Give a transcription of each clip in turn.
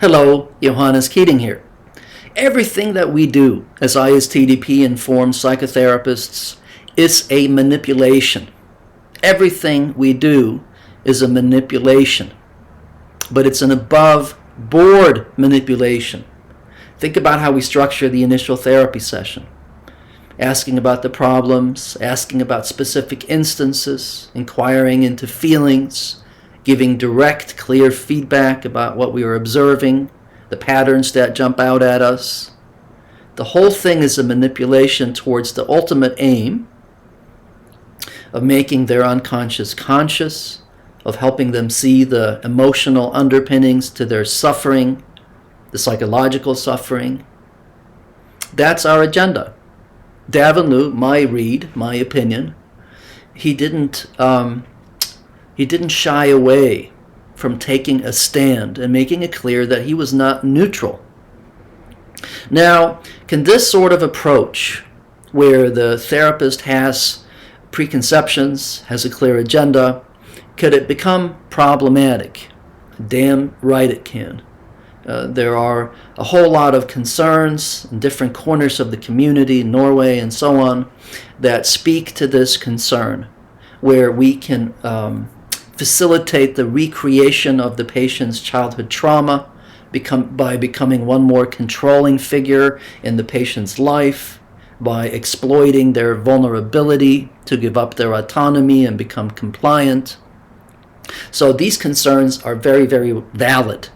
Hello, Johannes Keating here. Everything that we do as ISTDP-informed psychotherapists is a manipulation. Everything we do is a manipulation, but it's an above-board manipulation. Think about how we structure the initial therapy session. Asking about the problems, asking about specific instances, inquiring into feelings, giving direct, clear feedback about what we are observing, the patterns that jump out at us. The whole thing is a manipulation towards the ultimate aim of making their unconscious conscious, of helping them see the emotional underpinnings to their suffering, the psychological suffering. That's our agenda. Davin, my read, my opinion, he didn't shy away from taking a stand and making it clear that he was not neutral. Now, can this sort of approach, where the therapist has preconceptions, has a clear agenda, could it become problematic? Damn right it can. There are a whole lot of concerns in different corners of the community, Norway and so on, that speak to this concern, where we can facilitate the recreation of the patient's childhood trauma by becoming one more controlling figure in the patient's life, by exploiting their vulnerability to give up their autonomy and become compliant. So these concerns are very, very valid.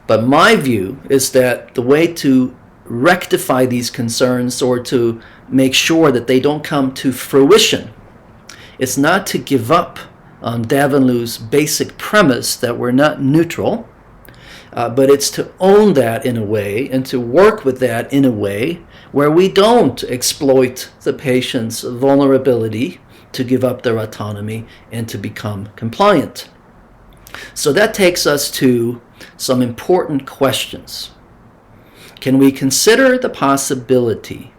But my view is that the way to rectify these concerns, or to make sure that they don't come to fruition, is not to give up on Davin basic premise that we're not neutral, but it's to own that in a way and to work with that in a way where we don't exploit the patient's vulnerability to give up their autonomy and to become compliant. So that takes us to some important questions. Can we consider the possibility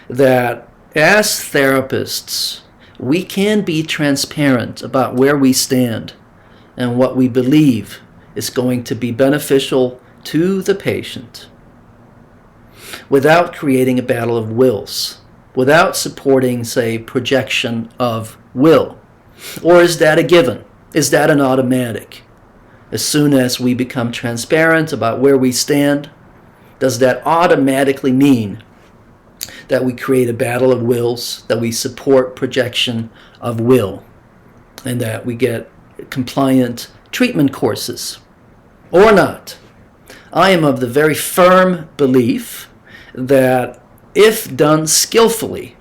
that as therapists, we can be transparent about where we stand and what we believe is going to be beneficial to the patient, without creating a battle of wills, without supporting, say, projection of will? Or is that a given? Is that an automatic? As soon as we become transparent about where we stand, does that automatically mean that we create a battle of wills, that we support projection of will, and that we get compliant treatment courses, or not? I am of the very firm belief that if done skillfully,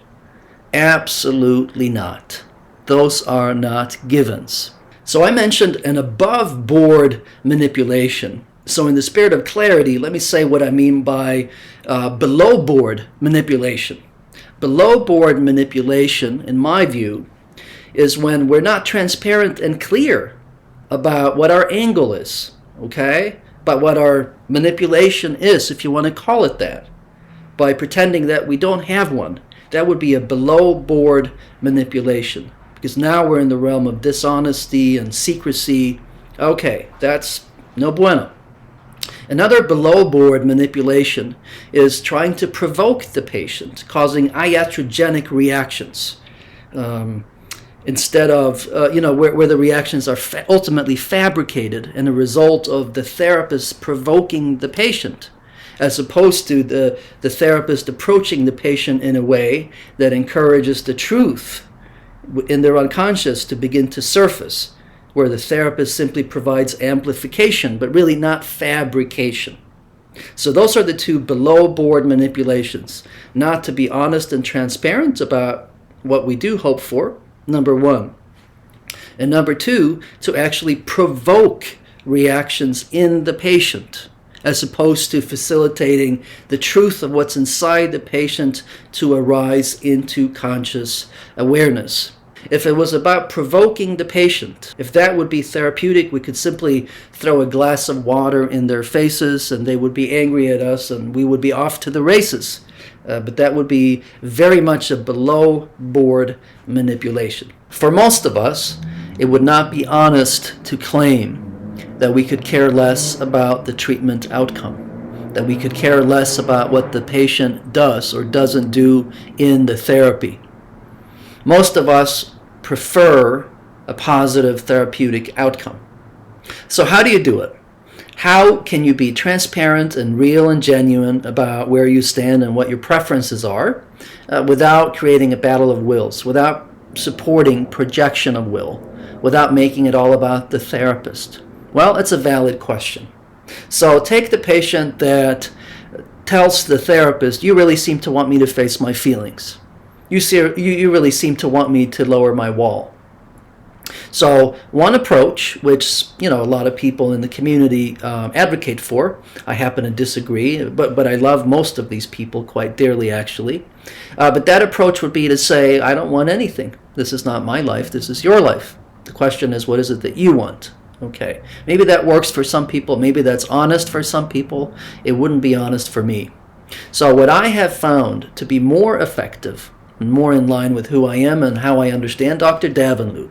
absolutely not. Those are not givens. So I mentioned an above-board manipulation. So in the spirit of clarity, let me say what I mean by below-board manipulation. Below-board manipulation, in my view, is when we're not transparent and clear about what our angle is, okay? About what our manipulation is, if you want to call it that, by pretending that we don't have one. That would be a below-board manipulation, because now we're in the realm of dishonesty and secrecy. Okay, that's no bueno. Another below-board manipulation is trying to provoke the patient, causing iatrogenic reactions, instead of, where the reactions are ultimately fabricated and a result of the therapist provoking the patient, as opposed to the therapist approaching the patient in a way that encourages the truth in their unconscious to begin to surface, where the therapist simply provides amplification, but really not fabrication. So those are the two below-board manipulations. Not to be honest and transparent about what we do hope for, number one. And number two, to actually provoke reactions in the patient, as opposed to facilitating the truth of what's inside the patient to arise into conscious awareness. If it was about provoking the patient, if that would be therapeutic, we could simply throw a glass of water in their faces and they would be angry at us and we would be off to the races. But that would be very much a below-board manipulation. For most of us, it would not be honest to claim that we could care less about the treatment outcome, that we could care less about what the patient does or doesn't do in the therapy. Most of us prefer a positive therapeutic outcome. So how do you do it? How can you be transparent and real and genuine about where you stand and what your preferences are without creating a battle of wills, without supporting projection of will, without making it all about the therapist? Well, it's a valid question. So take the patient that tells the therapist, you really seem to want me to face my feelings. You really seem to want me to lower my wall. So one approach, which a lot of people in the community advocate for, I happen to disagree, but I love most of these people quite dearly, actually. But that approach would be to say, I don't want anything. This is not my life. This is your life. The question is, what is it that you want? Okay, maybe that works for some people. Maybe that's honest for some people. It wouldn't be honest for me. So what I have found to be more effective and more in line with who I am and how I understand Dr. Davenloot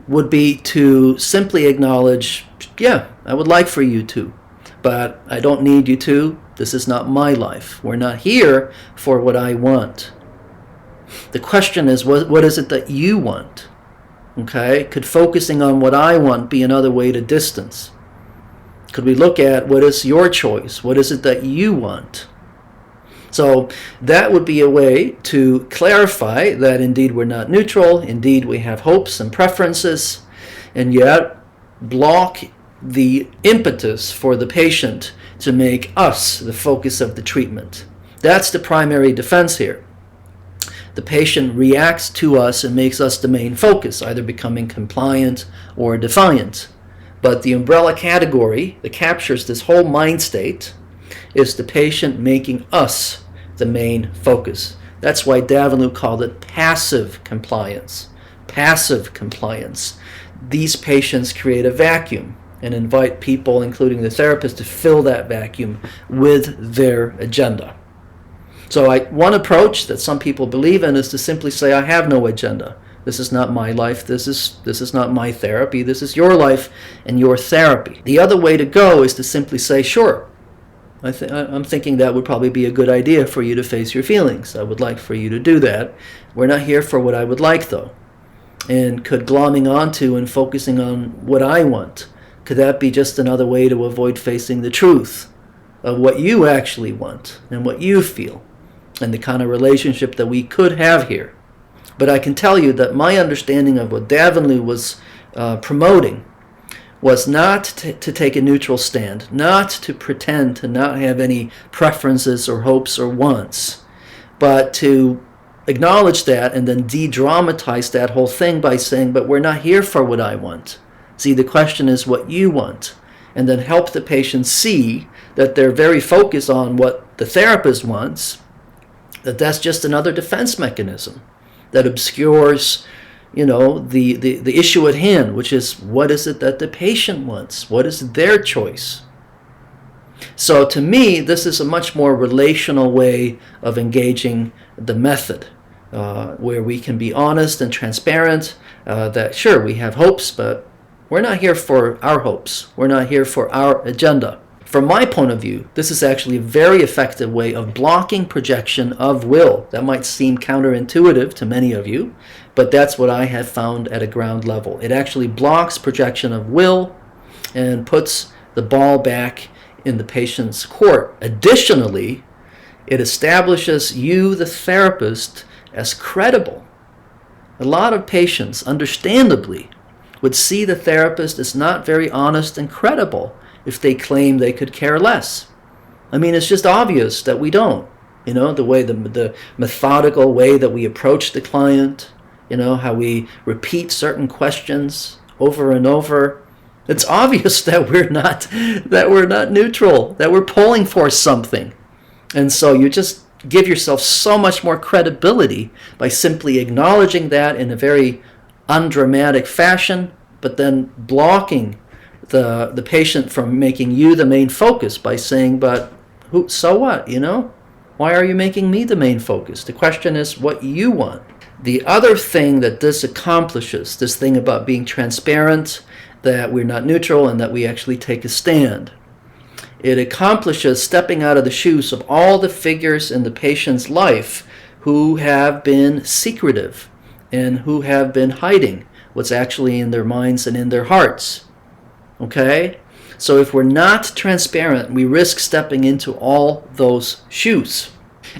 would be to simply acknowledge, yeah, I would like for you to, but I don't need you to. This is not my life. We're not here for what I want. The question is, what is it that you want? Okay, could focusing on what I want be another way to distance? Could we look at what is your choice? What is it that you want? So that would be a way to clarify that indeed we're not neutral, indeed we have hopes and preferences, and yet block the impetus for the patient to make us the focus of the treatment. That's the primary defense here. The patient reacts to us and makes us the main focus, either becoming compliant or defiant. But the umbrella category that captures this whole mind state is the patient making us the main focus. That's why Davenloot called it passive compliance. Passive compliance. These patients create a vacuum and invite people, including the therapist, to fill that vacuum with their agenda. So one approach that some people believe in is to simply say, I have no agenda. This is not my life. This is not my therapy. This is your life and your therapy. The other way to go is to simply say, sure, I'm thinking that would probably be a good idea for you to face your feelings. I would like for you to do that. We're not here for what I would like, though. And could glomming onto and focusing on what I want, could that be just another way to avoid facing the truth of what you actually want and what you feel and the kind of relationship that we could have here? But I can tell you that my understanding of what Davenloot was promoting was not to take a neutral stand, not to pretend to not have any preferences or hopes or wants, but to acknowledge that and then de-dramatize that whole thing by saying, but we're not here for what I want. See, the question is what you want. And then help the patient see that they're very focused on what the therapist wants, that's just another defense mechanism that obscures the issue at hand, which is what is it that the patient wants? What is their choice? So to me, this is a much more relational way of engaging the method, where we can be honest and transparent, that sure, we have hopes, but we're not here for our hopes. We're not here for our agenda. From my point of view, this is actually a very effective way of blocking projection of will. That might seem counterintuitive to many of you, but that's what I have found at a ground level. It actually blocks projection of will and puts the ball back in the patient's court. Additionally, it establishes you, the therapist, as credible. A lot of patients, understandably, would see the therapist as not very honest and credible if they claim they could care less. I mean, it's just obvious that we don't. The way the methodical way that we approach the client, how we repeat certain questions over and over. It's obvious that we're not neutral, that we're pulling for something. And so you just give yourself so much more credibility by simply acknowledging that in a very undramatic fashion, but then blocking the patient from making you the main focus by saying, but so what, Why are you making me the main focus? The question is what you want. The other thing that this accomplishes, this thing about being transparent that we're not neutral and that we actually take a stand. It accomplishes stepping out of the shoes of all the figures in the patient's life who have been secretive and who have been hiding what's actually in their minds and in their hearts. Okay? So if we're not transparent, we risk stepping into all those shoes.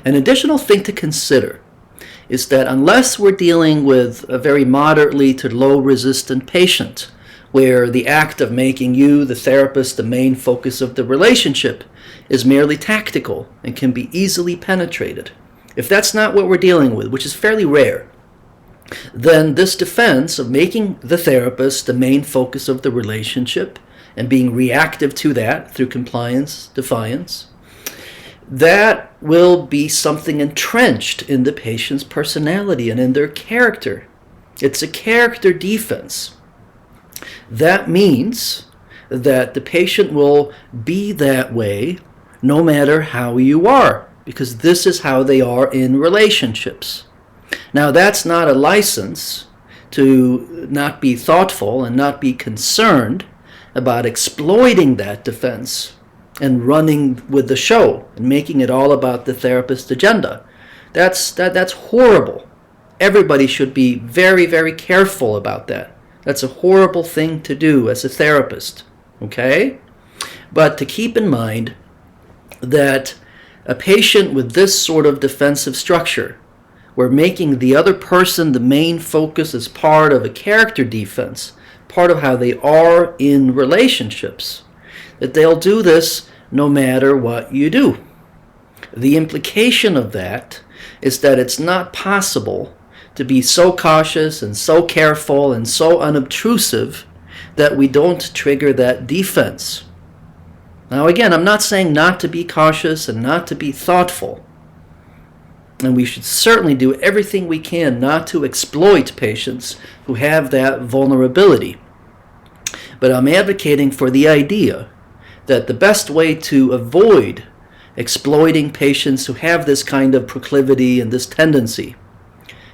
An additional thing to consider is that unless we're dealing with a very moderately to low resistant patient, where the act of making you, the therapist, the main focus of the relationship is merely tactical and can be easily penetrated, if that's not what we're dealing with, which is fairly rare, then this defense of making the therapist the main focus of the relationship and being reactive to that through compliance, defiance, that will be something entrenched in the patient's personality and in their character. It's a character defense. That means that the patient will be that way no matter how you are, because this is how they are in relationships. Now, that's not a license to not be thoughtful and not be concerned about exploiting that defense and running with the show and making it all about the therapist's agenda. That's horrible. Everybody should be very, very careful about that. That's a horrible thing to do as a therapist, okay? But to keep in mind that a patient with this sort of defensive structure, where making the other person the main focus is part of a character defense, part of how they are in relationships, that they'll do this no matter what you do. The implication of that is that it's not possible to be so cautious and so careful and so unobtrusive that we don't trigger that defense. Now again, I'm not saying not to be cautious and not to be thoughtful. And we should certainly do everything we can not to exploit patients who have that vulnerability. But I'm advocating for the idea that the best way to avoid exploiting patients who have this kind of proclivity and this tendency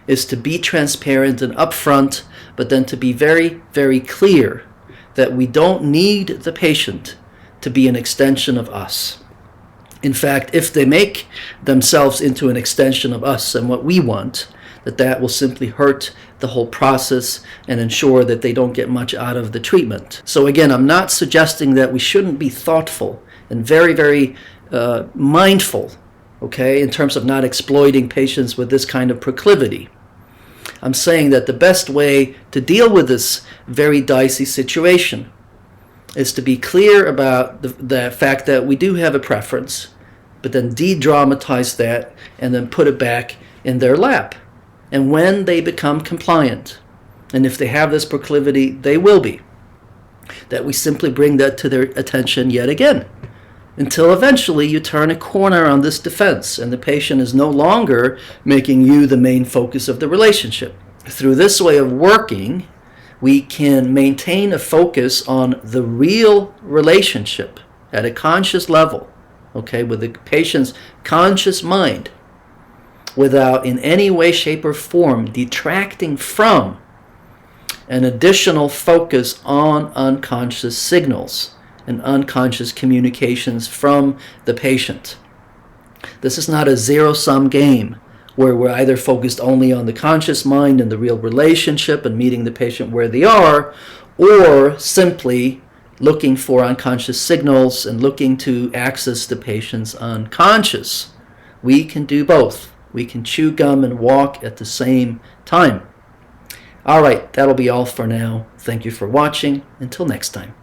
is to be transparent and upfront, but then to be very, very clear that we don't need the patient to be an extension of us. In fact, if they make themselves into an extension of us and what we want, that will simply hurt the whole process and ensure that they don't get much out of the treatment. So again, I'm not suggesting that we shouldn't be thoughtful and very, very mindful, okay, in terms of not exploiting patients with this kind of proclivity. I'm saying that the best way to deal with this very dicey situation is to be clear about the fact that we do have a preference, but then de-dramatize that and then put it back in their lap. And when they become compliant, and if they have this proclivity, they will be, that we simply bring that to their attention yet again, until eventually you turn a corner on this defense and the patient is no longer making you the main focus of the relationship. Through this way of working, we can maintain a focus on the real relationship at a conscious level, okay, with the patient's conscious mind, without in any way, shape, or form detracting from an additional focus on unconscious signals and unconscious communications from the patient. This is not a zero-sum game where we're either focused only on the conscious mind and the real relationship and meeting the patient where they are, or simply looking for unconscious signals and looking to access the patient's unconscious. We can do both. We can chew gum and walk at the same time. All right, that'll be all for now. Thank you for watching. Until next time.